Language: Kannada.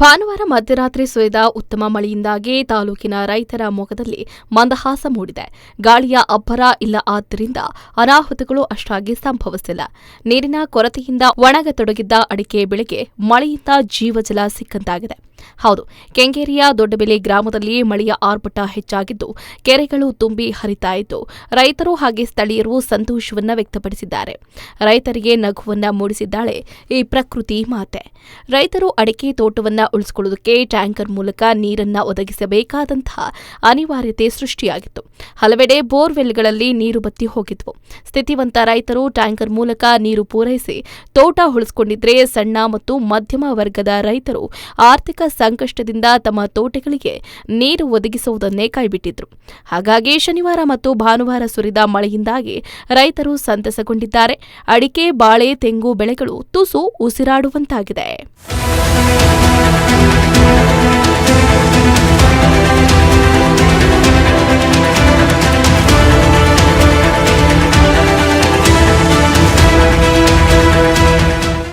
ಭಾನುವಾರ ಮಧ್ಯರಾತ್ರಿ ಸುರಿದ ಉತ್ತಮ ಮಳೆಯಿಂದಾಗಿ ತಾಲೂಕಿನ ರೈತರ ಮೊಗದಲ್ಲಿ ಮಂದಹಾಸ ಮೂಡಿದೆ. ಗಾಳಿಯ ಅಬ್ಬರ ಇಲ್ಲ ಆದ್ದರಿಂದ ಅನಾಹುತಗಳು ಅಷ್ಟಾಗಿ ಸಂಭವಿಸಿಲ್ಲ. ನೀರಿನ ಕೊರತೆಯಿಂದ ಒಣಗತೊಡಗಿದ್ದ ಅಡಿಕೆ ಬೆಳೆಗೆ ಮಳೆಯಿಂದ ಜೀವಜಲ ಸಿಕ್ಕಂತಾಗಿದೆ. ಹೌದು, ಕೆಂಗೇರಿಯ ದೊಡ್ಡಬೆಲೆ ಗ್ರಾಮದಲ್ಲಿ ಮಳೆಯ ಆರ್ಭಟ ಹೆಚ್ಚಾಗಿದ್ದು ಕೆರೆಗಳು ತುಂಬಿ ಹರಿತಾ ಇದ್ದು ರೈತರು ಹಾಗೆ ಸ್ಥಳೀಯರು ಸಂತೋಷವನ್ನ ವ್ಯಕ್ತಪಡಿಸಿದ್ದಾರೆ. ರೈತರಿಗೆ ನಗುವನ್ನ ಮೂಡಿಸಿದ್ದಾಳೆ ಈ ಪ್ರಕೃತಿ ಮಾತೆ. ರೈತರು ಅಡಿಕೆ ತೋಟವನ್ನ ಉಳಿಸಿಕೊಳ್ಳುವುದಕ್ಕೆ ಟ್ಯಾಂಕರ್ ಮೂಲಕ ನೀರನ್ನ ಒದಗಿಸಬೇಕಾದಂತಹ ಅನಿವಾರ್ಯತೆ ಸೃಷ್ಟಿಯಾಗಿತ್ತು. ಹಲವೆಡೆ ಬೋರ್ವೆಲ್ಗಳಲ್ಲಿ ನೀರು ಬತ್ತಿ ಹೋಗಿದ್ವು. ಸ್ಥಿತಿವಂತ ರೈತರು ಟ್ಯಾಂಕರ್ ಮೂಲಕ ನೀರು ಪೂರೈಸಿ ತೋಟ ಉಳಿಸಿಕೊಂಡಿದ್ರೆ ಸಣ್ಣ ಮತ್ತು ಮಧ್ಯಮ ವರ್ಗದ ರೈತರು ಆರ್ಥಿಕ ಸಂಕಷ್ಟದಿಂದ ತಮ್ಮ ತೋಟಗಳಿಗೆ ನೀರು ಒದಗಿಸುವುದನ್ನೇ ಕೈಬಿಟ್ಟಿದ್ರು. ಹಾಗಾಗಿ ಶನಿವಾರ ಮತ್ತು ಭಾನುವಾರ ಸುರಿದ ಮಳೆಯಿಂದಾಗಿ ರೈತರು ಸಂತಸಗೊಂಡಿದ್ದಾರೆ. ಅಡಿಕೆ, ಬಾಳೆ, ತೆಂಗು ಬೆಳೆಗಳು ತುಸು ಉಸಿರಾಡುವಂತಾಗಿದೆ.